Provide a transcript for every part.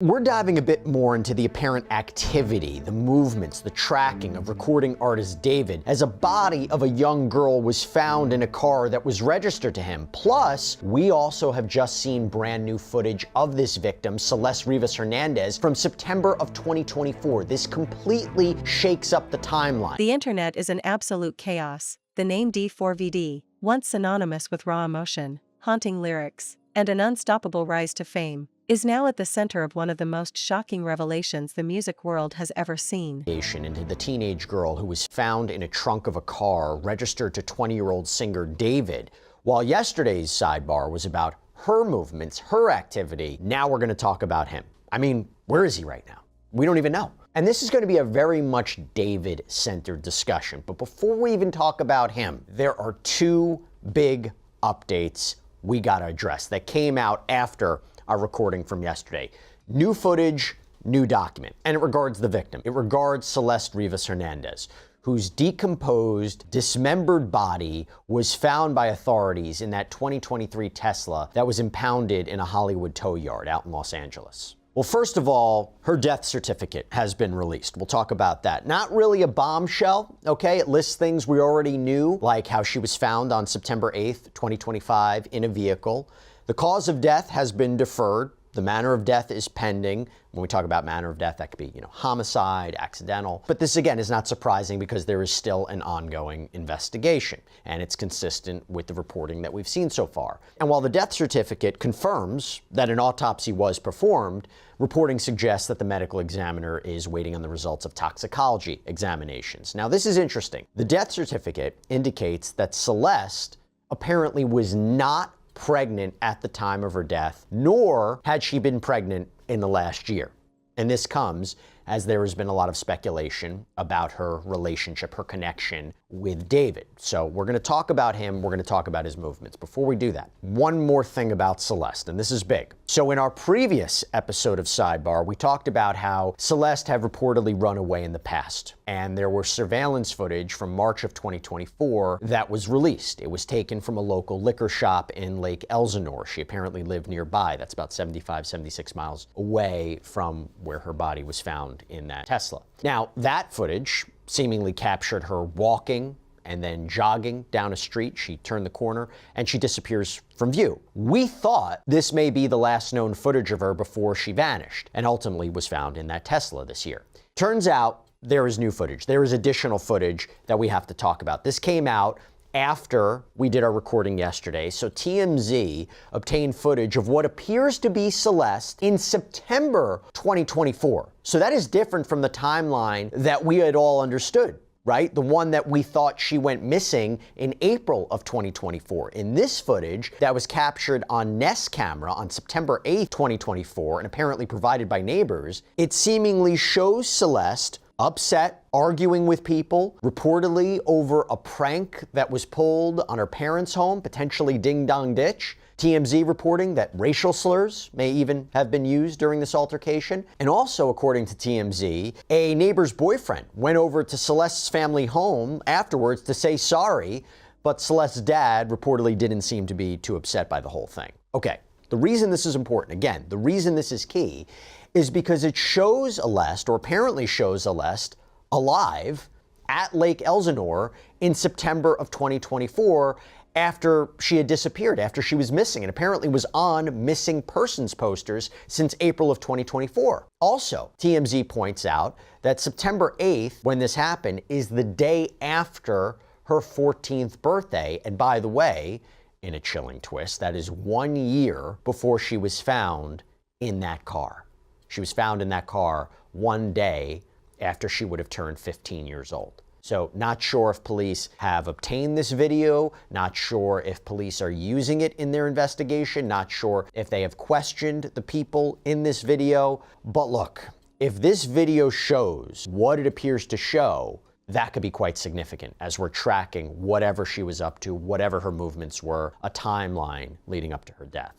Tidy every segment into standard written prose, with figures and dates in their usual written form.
We're diving a bit more into the apparent activity, the movements, the tracking of recording artist David, as a body of a young girl was found in a car that was registered to him. Plus, we also have just seen brand new footage of this victim, Celeste Rivas Hernandez, from September of 2024. This completely shakes up the timeline. The internet is an absolute chaos. The name D4vd, once synonymous with raw emotion, haunting lyrics, and an unstoppable rise to fame, is now at the center of one of the most shocking revelations the music world has ever seen. Into the teenage girl who was found in a trunk of a car registered to 20-year-old singer David. While yesterday's sidebar was about her movements, her activity, now we're going to talk about him. I mean, where is he right now? We don't even know. And this is going to be a very much David-centered discussion. But before we even talk about him, there are two big updates we got to address that came out after our recording from yesterday. New footage, new document. And it regards the victim. It regards Celeste Rivas Hernandez, whose decomposed, dismembered body was found by authorities in that 2023 Tesla that was impounded in a Hollywood tow yard out in Los Angeles. Well, first of all, her death certificate has been released. We'll talk about that. Not really a bombshell, okay? It lists things we already knew, like how she was found on September 8th, 2025 in a vehicle. The cause of death has been deferred. The manner of death is pending. When we talk about manner of death, that could be, homicide, accidental. But this, again, is not surprising because there is still an ongoing investigation, and it's consistent with the reporting that we've seen so far. And while the death certificate confirms that an autopsy was performed, reporting suggests that the medical examiner is waiting on the results of toxicology examinations. Now, this is interesting. The death certificate indicates that Celeste apparently was not pregnant at the time of her death, nor had she been pregnant in the last year. And this comes as there has been a lot of speculation about her relationship, her connection with David. So we're going to talk about him. We're going to talk about his movements. Before we do that, one more thing about Celeste, and this is big. So in our previous episode of Sidebar, we talked about how Celeste had reportedly run away in the past. And there were surveillance footage from March of 2024 that was released. It was taken from a local liquor shop in Lake Elsinore. She apparently lived nearby. That's about 75, 76 miles away from where her body was found in that Tesla. Now, that footage seemingly captured her walking and then jogging down a street. She turned the corner and she disappears from view. We thought this may be the last known footage of her before she vanished and ultimately was found in that Tesla this year. Turns out there is new footage. There is additional footage that we have to talk about. This came out after we did our recording yesterday. So TMZ obtained footage of what appears to be Celeste in September 2024. So that is different from the timeline that we had all understood, right? The one that we thought she went missing in April of 2024. In this footage that was captured on Nest camera on September 8th, 2024, and apparently provided by neighbors, it seemingly shows Celeste upset, arguing with people, reportedly over a prank that was pulled on her parents' home, potentially ding-dong ditch. TMZ reporting that racial slurs may even have been used during this altercation. And also, according to TMZ, a neighbor's boyfriend went over to Celeste's family home afterwards to say sorry, but Celeste's dad reportedly didn't seem to be too upset by the whole thing. Okay, the reason this is important, again, the reason this is key, is because it shows Celeste, or apparently shows Celeste, alive at Lake Elsinore in September of 2024 after she had disappeared, after she was missing, and apparently was on missing persons posters since April of 2024. Also, TMZ points out that September 8th, when this happened, is the day after her 14th birthday, and by the way, in a chilling twist, that is 1 year before she was found in that car. She was found in that car one day after she would have turned 15 years old. So not sure if police have obtained this video, not sure if police are using it in their investigation, not sure if they have questioned the people in this video. But look, if this video shows what it appears to show, that could be quite significant as we're tracking whatever she was up to, whatever her movements were, a timeline leading up to her death.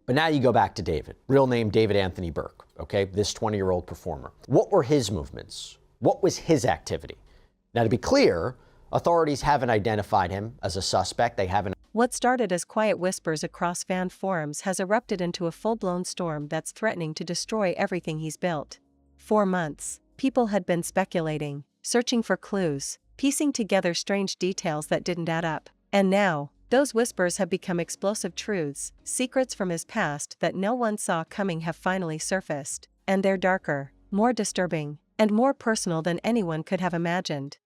But now you go back to David, real name David Anthony Burke, okay, this 20-year-old performer. What were his movements? What was his activity? Now, to be clear, authorities haven't identified him as a suspect. They haven't What started as quiet whispers across fan forums has erupted into a full-blown storm that's threatening to destroy everything he's built. For months, people had been speculating, searching for clues, piecing together strange details that didn't add up. And now, those whispers have become explosive truths, secrets from his past that no one saw coming have finally surfaced. And they're darker, more disturbing, and more personal than anyone could have imagined.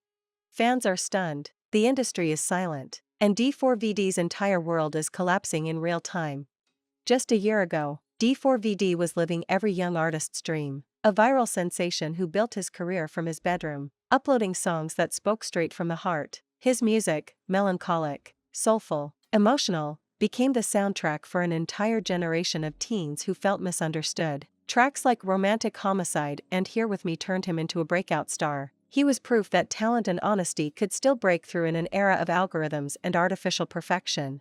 Fans are stunned, the industry is silent, and D4vd's entire world is collapsing in real time. Just a year ago, D4vd was living every young artist's dream, a viral sensation who built his career from his bedroom, uploading songs that spoke straight from the heart. His music, melancholic, soulful, emotional, became the soundtrack for an entire generation of teens who felt misunderstood. Tracks like Romantic Homicide and Here With Me turned him into a breakout star. He was proof that talent and honesty could still break through in an era of algorithms and artificial perfection.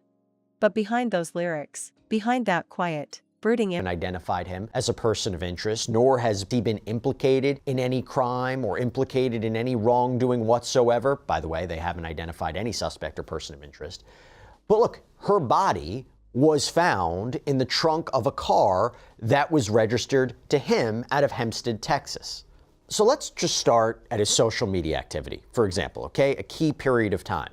But behind those lyrics, behind that quiet, brooding identified him as a person of interest, nor has he been implicated in any crime or implicated in any wrongdoing whatsoever. By the way, they haven't identified any suspect or person of interest. But look, her body was found in the trunk of a car that was registered to him out of Hempstead, Texas. So let's just start at his social media activity, for example, okay? A key period of time.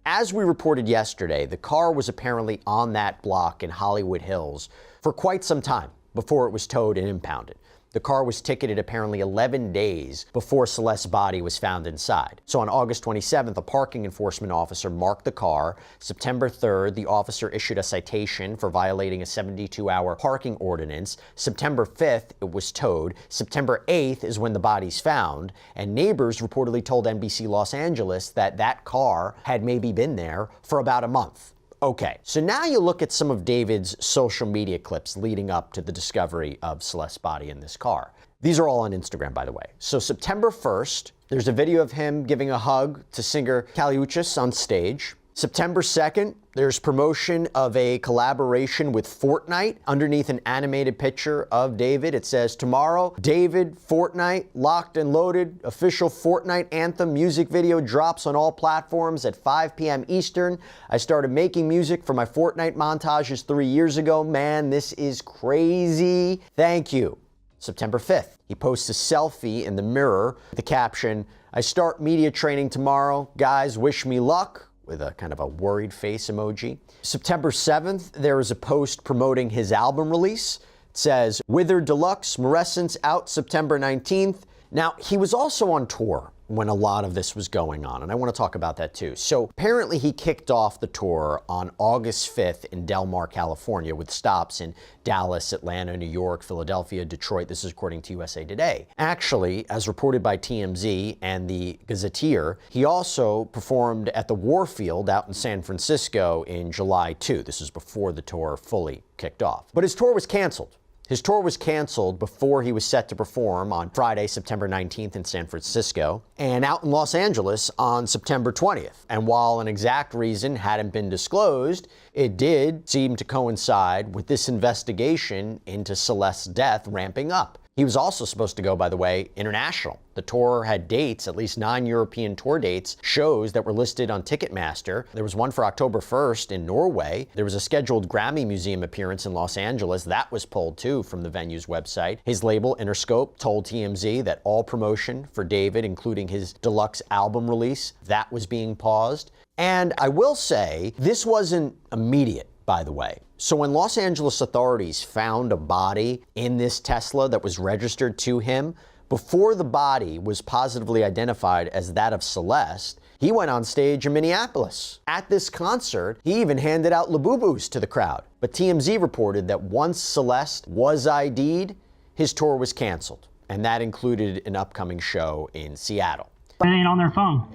As we reported yesterday, the car was apparently on that block in Hollywood Hills for quite some time before it was towed and impounded. The car was ticketed apparently 11 days before Celeste's body was found inside. So on August 27th, a parking enforcement officer marked the car. September 3rd, the officer issued a citation for violating a 72-hour parking ordinance. September 5th, it was towed. September 8th is when the body's found. And neighbors reportedly told NBC Los Angeles that that car had maybe been there for about a month. Okay, so now you look at some of David's social media clips leading up to the discovery of Celeste's body in this car. These are all on Instagram, by the way. So September 1st, there's a video of him giving a hug to singer Kaliuchis on stage. September 2nd, there's promotion of a collaboration with Fortnite. Underneath an animated picture of David, it says, "Tomorrow, David, Fortnite, locked and loaded. Official Fortnite anthem music video drops on all platforms at 5 p.m. Eastern. I started making music for my Fortnite montages 3 years ago. Man, this is crazy. Thank you." September 5th, he posts a selfie in the mirror with the caption, "I start media training tomorrow. Guys, wish me luck," with a kind of a worried face emoji. September 7th, there is a post promoting his album release. It says, "Wither Deluxe, Morescence out September 19th. Now, he was also on tour when a lot of this was going on, and I want to talk about that too. So apparently he kicked off the tour on August 5th in Del Mar, California, with stops in Dallas, Atlanta, New York, Philadelphia, Detroit. This is according to USA Today. Actually, as reported by TMZ and the Gazetteer, he also performed at the Warfield out in San Francisco in July too. This is before the tour fully kicked off. But his tour was canceled. His tour was canceled before he was set to perform on Friday, September 19th in San Francisco, and out in Los Angeles on September 20th. And while an exact reason hadn't been disclosed, it did seem to coincide with this investigation into Celeste's death ramping up. He was also supposed to go, by the way, international. The tour had dates, at least 9 European tour dates, shows that were listed on Ticketmaster. There was one for October 1st in Norway. There was a scheduled Grammy Museum appearance in Los Angeles. That was pulled, too, from the venue's website. His label, Interscope, told TMZ that all promotion for David, including his deluxe album release, that was being paused. And I will say, this wasn't immediate, by the way. So when Los Angeles authorities found a body in this Tesla that was registered to him, before the body was positively identified as that of Celeste, he went on stage in Minneapolis. At this concert, he even handed out Labubus to the crowd. But TMZ reported that once Celeste was ID'd, his tour was canceled. And that included an upcoming show in Seattle. It ain't on their phone.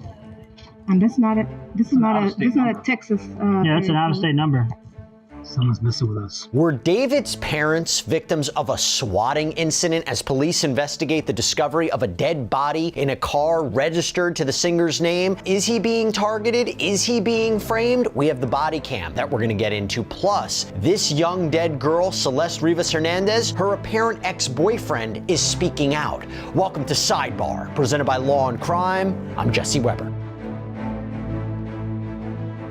And this is not a Texas. Yeah, it's an out-of-state number. Someone's messing with us. Were David's parents victims of a swatting incident as police investigate the discovery of a dead body in a car registered to the singer's name? Is he being targeted? Is he being framed? We have the body cam that we're going to get into. Plus, this young dead girl, Celeste Rivas Hernandez, her apparent ex-boyfriend is speaking out. Welcome to Sidebar, presented by Law and Crime. I'm Jesse Weber.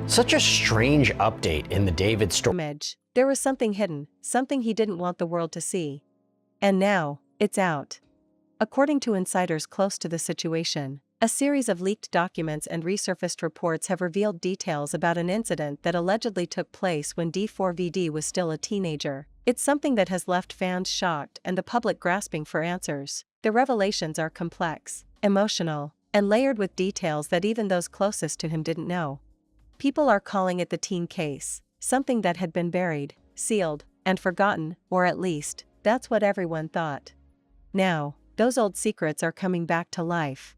Such a strange update in the David story. Image. There was something hidden, something he didn't want the world to see. And now, it's out. According to insiders close to the situation, a series of leaked documents and resurfaced reports have revealed details about an incident that allegedly took place when D4vd was still a teenager. It's something that has left fans shocked and the public grasping for answers. The revelations are complex, emotional, and layered with details that even those closest to him didn't know. People are calling it the teen case, something that had been buried, sealed, and forgotten, or at least, that's what everyone thought. Now, those old secrets are coming back to life.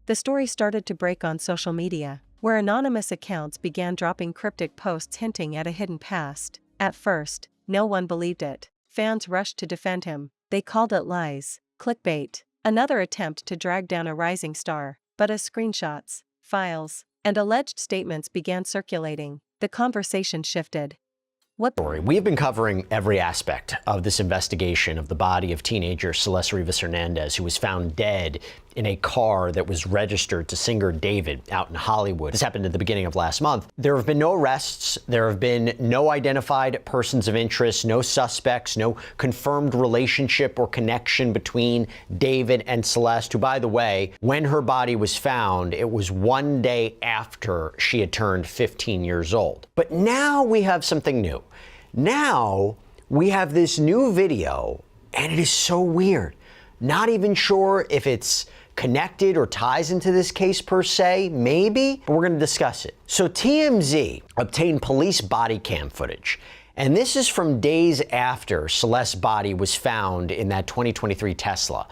The story started to break on social media, where anonymous accounts began dropping cryptic posts hinting at a hidden past. At first, no one believed it. Fans rushed to defend him. They called it lies, clickbait, another attempt to drag down a rising star. But as screenshots, files, and alleged statements began circulating, the conversation shifted. We have been covering every aspect of this investigation of the body of teenager Celeste Rivas Hernandez, who was found dead in a car that was registered to singer David out in Hollywood. This happened at the beginning of last month. There have been no arrests. There have been no identified persons of interest, no suspects, no confirmed relationship or connection between David and Celeste, who, by the way, when her body was found, it was one day after she had turned 15 years old. But now we have something new. Now we have this new video, and it is so weird. Not even sure if it's connected or ties into this case per se, maybe, but we're going to discuss it. So TMZ obtained police body cam footage, and this is from days after Celeste's body was found in that 2023 Tesla.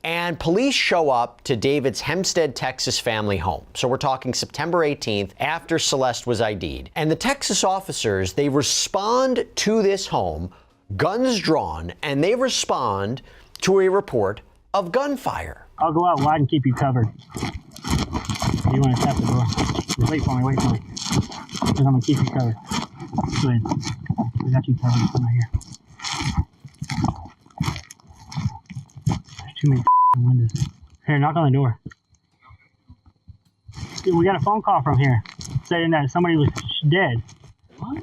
And police show up to David's Hempstead, Texas family home. So we're talking September 18th, after Celeste was ID'd. And the Texas officers, they respond to this home, guns drawn, and they respond to a report of gunfire. I'll go out wide and keep you covered. You want to tap the door? Just wait for me, because I'm going to keep you covered. Go ahead. We got you covered. Come right here. There's too many windows. Here, knock on the door. Dude, we got a phone call from here saying that somebody was dead. What?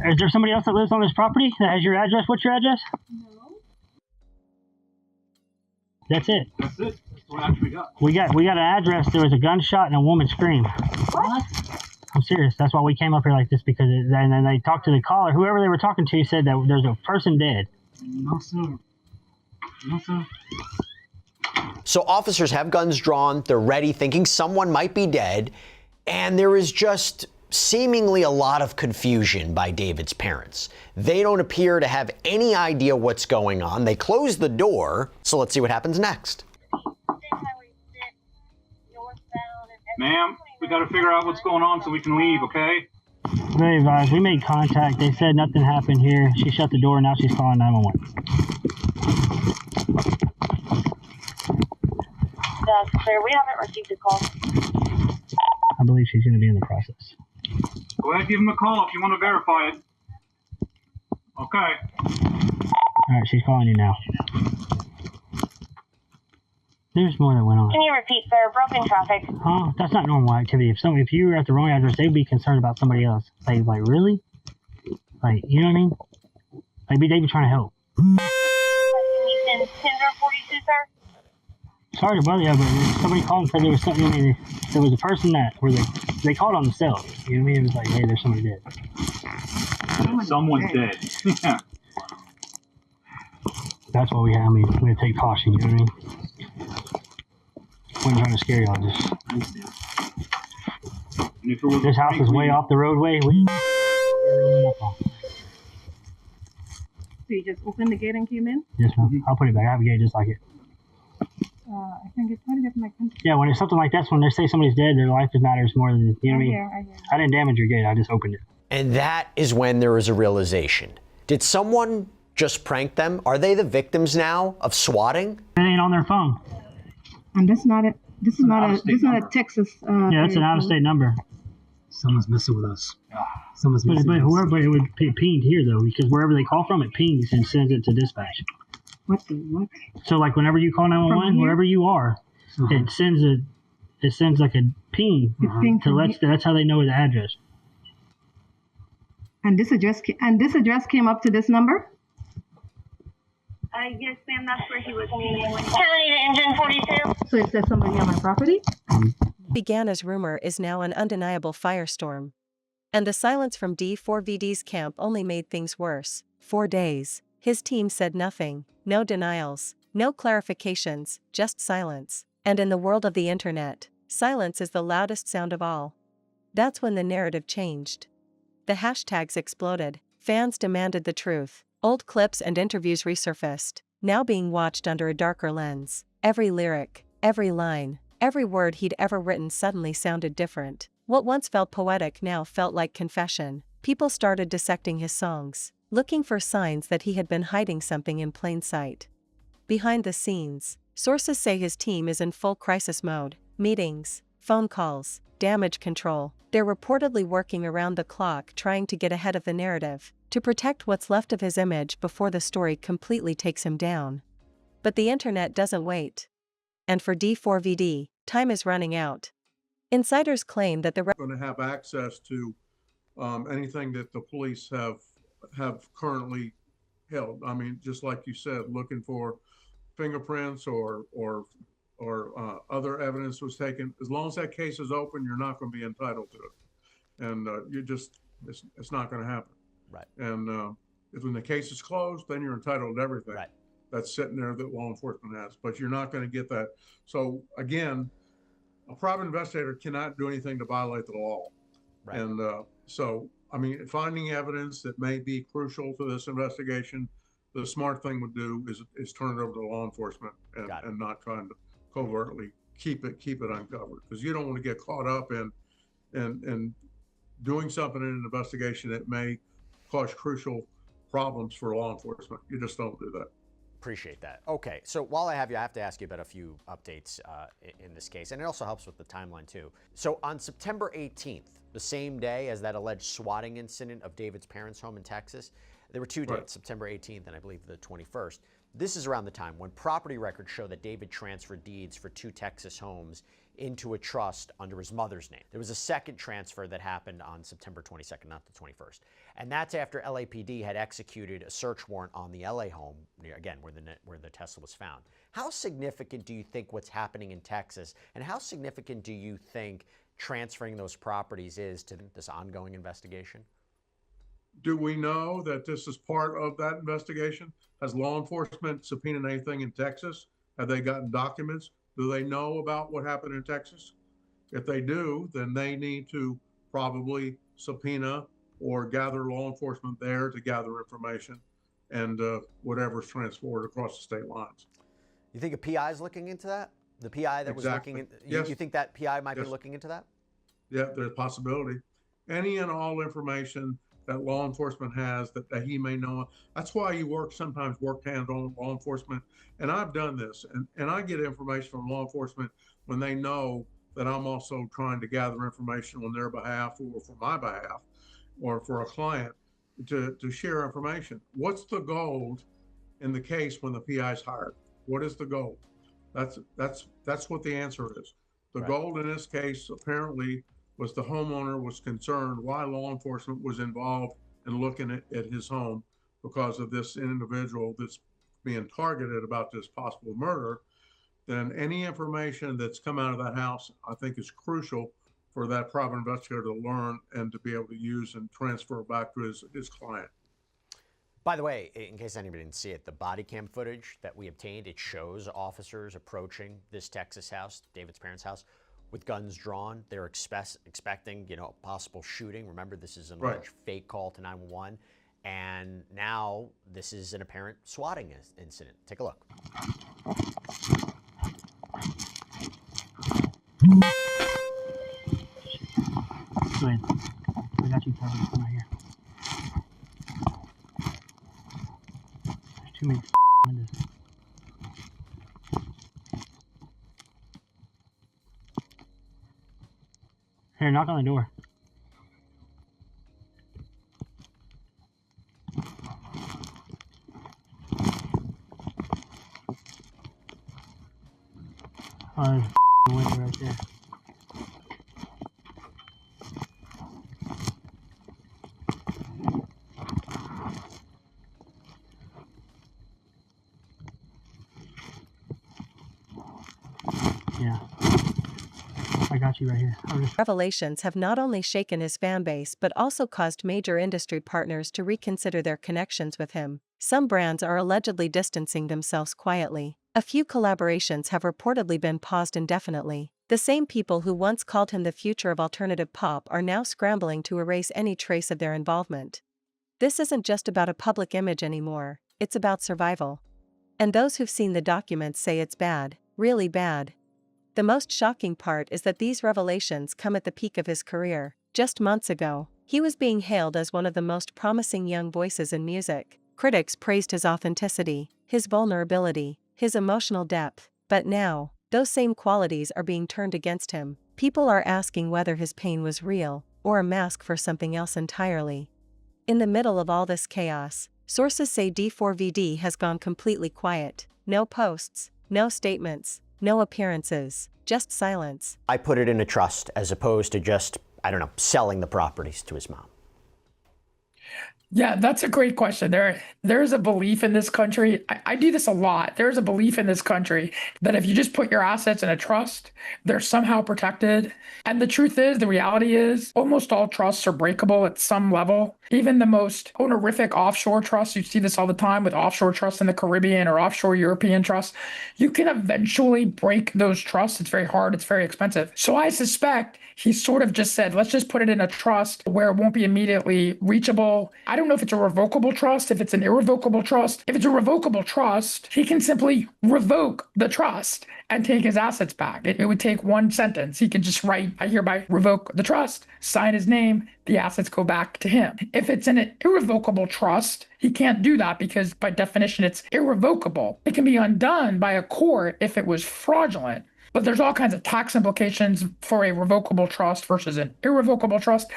Is there somebody else that lives on this property that has your address? What's your address? No. That's it. That's it. That's what actually got. We got an address. There was a gunshot and a woman scream. What? I'm serious. That's why we came up here like this, because and then they talked to the caller. Whoever they were talking to said that there's a person dead. No, sir. No, sir. So officers have guns drawn. They're ready, thinking someone might be dead. And there is just seemingly a lot of confusion by David's parents. They don't appear to have any idea what's going on. They close the door. So let's see what happens next. Ma'am, we got to figure out what's going on so we can leave, okay? Very advised. We made contact. They said nothing happened here. She shut the door. Now she's calling 911. That's clear. We haven't received a call. I believe she's going to be in the process. Go ahead, give him a call if you want to verify it. Okay. All right, she's calling you now. There's more that went on. Can you repeat, sir? Broken traffic. Oh, that's not normal activity. If you were at the wrong address, they'd be concerned about somebody else. Like really? Like, you know what I mean? Like, they'd be trying to help. Can you send 1042, sir? Sorry to bother you, but somebody called and said there was something. I mean, there was a person that where they called on themselves. You know what I mean? It was like, hey, there's somebody dead. Someone's dead. Yeah. That's what we have. I mean, we have to take caution. You know what I mean? Wasn't trying to scare y'all. Just And if it was this house is way off the roadway. So you just opened the gate and came in? Yes, ma'am. I'll put it back. I have a gate just like it. I can get part of it in my country. Yeah, when it's something like this, when they say somebody's dead, their life matters more than, you know what I mean? I hear. I didn't damage your gate. I just opened it. And that is when there is a realization. Did someone just prank them? Are they the victims now of swatting? It ain't on their phone. And that's not it. This is not a Texas. Yeah, it's an out-of-state number. Someone's messing with us. But it would be pinged here though, because wherever they call from, it pings and sends it to dispatch. What the what? So like whenever you call 911, wherever you are, it sends like ping. It's ping So from that's how they know the address. And this address came up to this number? Yes, ma'am, that's where he was meeting. County to engine 42. So it says somebody on my property? Began as rumor is now an undeniable firestorm. And the silence from D4vd's camp only made things worse. 4 days. His team said nothing, no denials, no clarifications, just silence. And in the world of the internet, silence is the loudest sound of all. That's when the narrative changed. The hashtags exploded, fans demanded the truth, old clips and interviews resurfaced, now being watched under a darker lens. Every lyric, every line, every word he'd ever written suddenly sounded different. What once felt poetic now felt like confession. People started dissecting his songs, looking for signs that he had been hiding something in plain sight. Behind the scenes, sources say his team is in full crisis mode. Meetings, phone calls, damage control. They're reportedly working around the clock trying to get ahead of the narrative, to protect what's left of his image before the story completely takes him down. But the internet doesn't wait. And for D4vd, time is running out. Insiders claim that the going to have access to anything that the police have currently held. I mean, just like you said, looking for fingerprints or other evidence was taken. As long as that case is open, you're not going to be entitled to it, and it's not going to happen. Right. And if when the case is closed, then you're entitled to everything. Right. That's sitting there that law enforcement has, but you're not going to get that. So again, a private investigator cannot do anything to violate the law. Right. And so, I mean, finding evidence that may be crucial to this investigation, the smart thing would do is turn it over to law enforcement and not trying to covertly keep it uncovered, because you don't want to get caught up in doing something in an investigation that may cause crucial problems for law enforcement. You just don't do that. Appreciate that. Okay, so while I have you, I have to ask you about a few updates in this case, and it also helps with the timeline too. So on September 18th, the same day as that alleged swatting incident of David's parents' home in Texas, there were two dates, September 18th and I believe the 21st. This is around the time when property records show that David transferred deeds for 2 Texas homes into a trust under his mother's name. There was a second transfer that happened on September 22nd, not the 21st. And that's after LAPD had executed a search warrant on the LA home, again, where the Tesla was found. How significant do you think what's happening in Texas, and how significant do you think transferring those properties is to this ongoing investigation? Do we know that this is part of that investigation? Has law enforcement subpoenaed anything in Texas? Have they gotten documents? Do they know about what happened in Texas? If they do, then they need to probably subpoena or gather law enforcement there to gather information and whatever's transferred across the state lines. You think a PI is looking into that? The PI that was looking in, you think that PI might be looking into that? Yeah, there's a possibility. Any and all information that law enforcement has that he may know. That's why you sometimes work hands-on with law enforcement. And I've done this, and I get information from law enforcement when they know that I'm also trying to gather information on their behalf or for my behalf or for a client to share information. What's the goal in the case when the PI is hired? What is the goal? That's what the answer is. The goal in this case apparently was the homeowner was concerned why law enforcement was involved in looking at his home because of this individual that's being targeted about this possible murder. Then any information that's come out of that house, I think, is crucial for that private investigator to learn and to be able to use and transfer back to his client. By the way, in case anybody didn't see it, the body cam footage that we obtained, it shows officers approaching this Texas house, David's parents' house, with guns drawn. They're expecting, a possible shooting. Remember, this is an alleged fake call to 911. And now this is an apparent swatting incident. Take a look. Go ahead. I got you covered. Come right here. There's too many windows. Here, knock on the door. Oh, there's a window right there. Yeah. I got you right here. Revelations have not only shaken his fanbase but also caused major industry partners to reconsider their connections with him. Some brands are allegedly distancing themselves quietly. A few collaborations have reportedly been paused indefinitely. The same people who once called him the future of alternative pop are now scrambling to erase any trace of their involvement. This isn't just about a public image anymore, it's about survival. And those who've seen the documents say it's bad, really bad. The most shocking part is that these revelations come at the peak of his career. Just months ago, he was being hailed as one of the most promising young voices in music. Critics praised his authenticity, his vulnerability, his emotional depth. But now, those same qualities are being turned against him. People are asking whether his pain was real, or a mask for something else entirely. In the middle of all this chaos, sources say D4vd has gone completely quiet. No posts, no statements, no appearances, just silence. I put it in a trust as opposed to just, I don't know, selling the properties to his mom. Yeah, that's a great question. There's a belief in this country. I do this a lot. There's a belief in this country that if you just put your assets in a trust, they're somehow protected. And the truth is, the reality is, almost all trusts are breakable at some level. Even the most honorific offshore trusts, you see this all the time with offshore trusts in the Caribbean or offshore European trusts. You can eventually break those trusts. It's very hard. It's very expensive. So I suspect he sort of just said, let's just put it in a trust where it won't be immediately reachable. I don't know if it's a revocable trust, if it's an irrevocable trust. If it's a revocable trust, he can simply revoke the trust and take his assets back. It would take one sentence. He can just write, I hereby revoke the trust, sign his name, the assets go back to him. If it's an irrevocable trust, he can't do that because by definition, it's irrevocable. It can be undone by a court if it was fraudulent. But there's all kinds of tax implications for a revocable trust versus an irrevocable trust.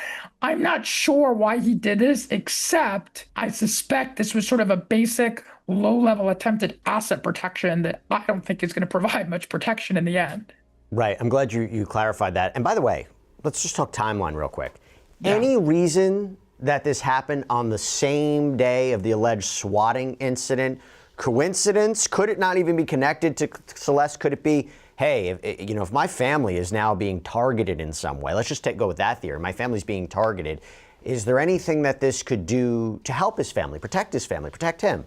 I'm not sure why he did this, except I suspect this was sort of a basic low-level attempted asset protection that I don't think is going to provide much protection in the end. Right. I'm glad you clarified that. And by the way, let's just talk timeline real quick. Yeah. Any reason that this happened on the same day of the alleged swatting incident? Coincidence? Could it not even be connected to Celeste? Could it be, hey, if my family is now being targeted in some way, let's just go with that theory. My family's being targeted. Is there anything that this could do to help his family, protect him?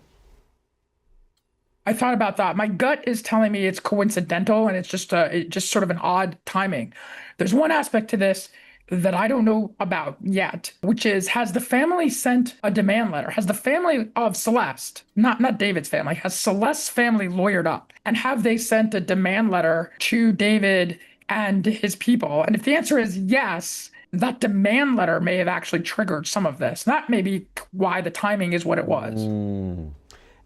I thought about that. My gut is telling me it's coincidental and it's just sort of an odd timing. There's one aspect to this that I don't know about yet, which is, has the family sent a demand letter? Has the family of Celeste, not David's family, has Celeste's family lawyered up? And have they sent a demand letter to David and his people? And if the answer is yes, that demand letter may have actually triggered some of this. That may be why the timing is what it was.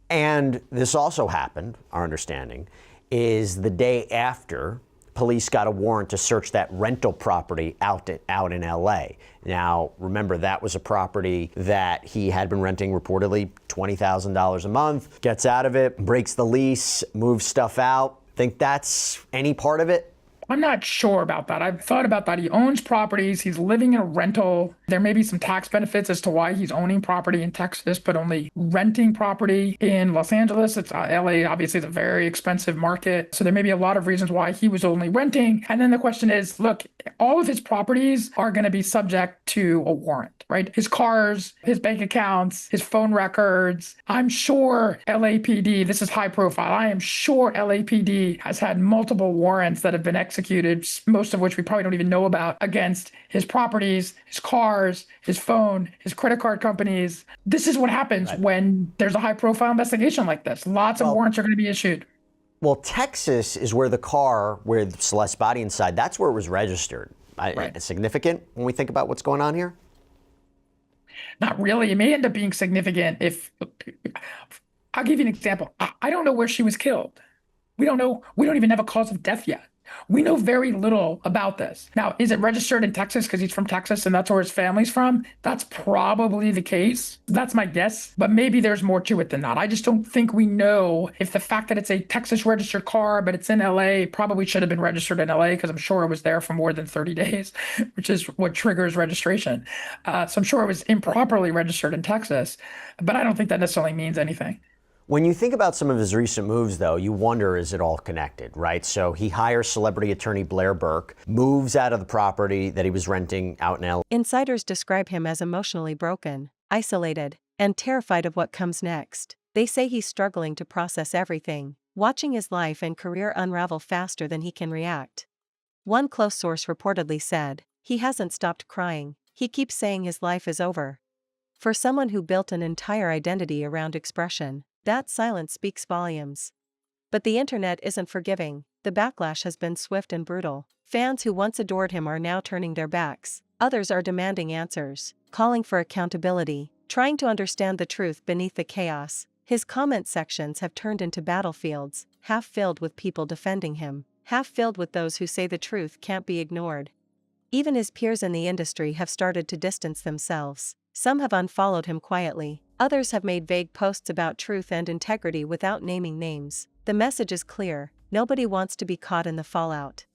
And this also happened, our understanding, is the day after police got a warrant to search that rental property out in LA. Now, remember, that was a property that he had been renting reportedly $20,000 a month, gets out of it, breaks the lease, moves stuff out. Think that's any part of it? I'm not sure about that. I've thought about that. He owns properties. He's living in a rental. There may be some tax benefits as to why he's owning property in Texas, but only renting property in Los Angeles. It's LA, obviously, is a very expensive market. So there may be a lot of reasons why he was only renting. And then the question is, look, all of his properties are going to be subject to a warrant, right? His cars, his bank accounts, his phone records. I'm sure LAPD, this is high profile, I am sure LAPD has had multiple warrants that have been executed, most of which we probably don't even know about, against his properties, his cars, his phone, his credit card companies. This is what happens when there's a high profile investigation like this. Lots of warrants are going to be issued. Well, Texas is where the car, where Celeste's body inside, that's where it was registered. Significant when we think about what's going on here? Not really. It may end up being significant if, I'll give you an example. I don't know where she was killed. We don't know. We don't even have a cause of death yet. We know very little about this. Now, is it registered in Texas because he's from Texas and that's where his family's from? That's probably the case. That's my guess. But maybe there's more to it than that. I just don't think we know if the fact that it's a Texas registered car, but it's in LA, probably should have been registered in LA because I'm sure it was there for more than 30 days, which is what triggers registration. So I'm sure it was improperly registered in Texas, but I don't think that necessarily means anything. When you think about some of his recent moves, though, you wonder, is it all connected, right? So he hires celebrity attorney Blair Burke, moves out of the property that he was renting out in LA. Insiders describe him as emotionally broken, isolated, and terrified of what comes next. They say he's struggling to process everything, watching his life and career unravel faster than he can react. One close source reportedly said, "He hasn't stopped crying, he keeps saying his life is over." For someone who built an entire identity around expression, that silence speaks volumes. But the internet isn't forgiving. The backlash has been swift and brutal. Fans who once adored him are now turning their backs. Others are demanding answers, calling for accountability, trying to understand the truth beneath the chaos. His comment sections have turned into battlefields, half filled with people defending him, half filled with those who say the truth can't be ignored. Even his peers in the industry have started to distance themselves. Some have unfollowed him quietly, others have made vague posts about truth and integrity without naming names. The message is clear: nobody wants to be caught in the fallout.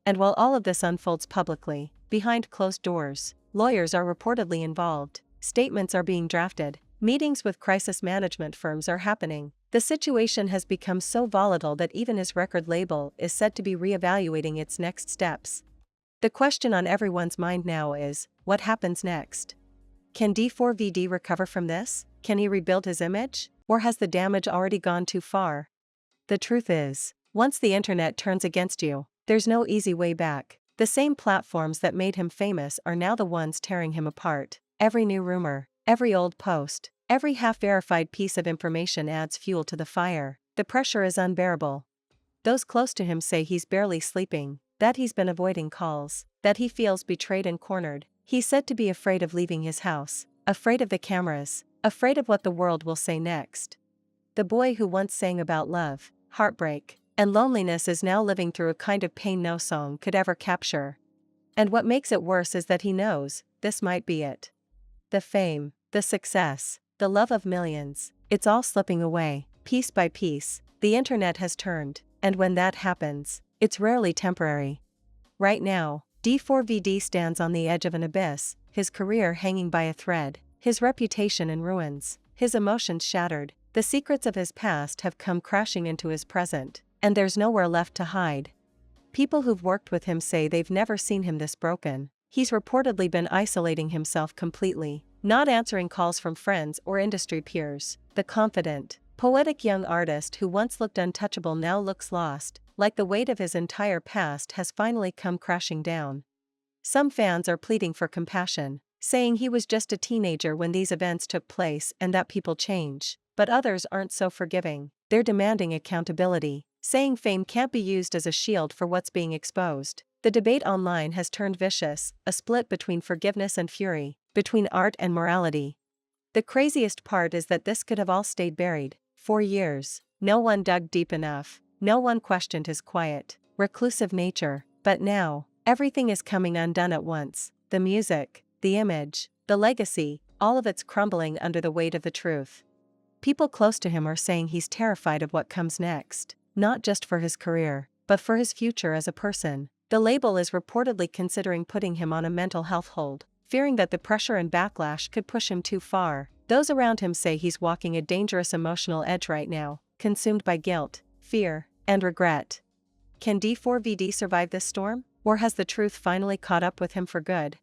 And while all of this unfolds publicly, behind closed doors, lawyers are reportedly involved, statements are being drafted, meetings with crisis management firms are happening. The situation has become so volatile that even his record label is said to be reevaluating its next steps. The question on everyone's mind now is, what happens next? Can D4vd recover from this? Can he rebuild his image? Or has the damage already gone too far? The truth is, once the internet turns against you, there's no easy way back. The same platforms that made him famous are now the ones tearing him apart. Every new rumor, every old post, every half-verified piece of information adds fuel to the fire. The pressure is unbearable. Those close to him say he's barely sleeping, that he's been avoiding calls, that he feels betrayed and cornered. He's said to be afraid of leaving his house, afraid of the cameras, afraid of what the world will say next. The boy who once sang about love, heartbreak, and loneliness is now living through a kind of pain no song could ever capture. And what makes it worse is that he knows, this might be it. The fame, the success, the love of millions, it's all slipping away, piece by piece. The internet has turned, and when that happens, it's rarely temporary. Right now, D4vd stands on the edge of an abyss, his career hanging by a thread, his reputation in ruins, his emotions shattered. The secrets of his past have come crashing into his present, and there's nowhere left to hide. People who've worked with him say they've never seen him this broken. He's reportedly been isolating himself completely, not answering calls from friends or industry peers. The confident, poetic young artist who once looked untouchable now looks lost, like the weight of his entire past has finally come crashing down. Some fans are pleading for compassion, saying he was just a teenager when these events took place and that people change. But others aren't so forgiving. They're demanding accountability, saying fame can't be used as a shield for what's being exposed. The debate online has turned vicious, a split between forgiveness and fury, between art and morality. The craziest part is that this could have all stayed buried. For years, no one dug deep enough, no one questioned his quiet, reclusive nature. But now, everything is coming undone at once. The music, the image, the legacy, all of it's crumbling under the weight of the truth. People close to him are saying he's terrified of what comes next, not just for his career, but for his future as a person. The label is reportedly considering putting him on a mental health hold, fearing that the pressure and backlash could push him too far. Those around him say he's walking a dangerous emotional edge right now, consumed by guilt, fear, and regret. Can D4vd survive this storm? Or has the truth finally caught up with him for good?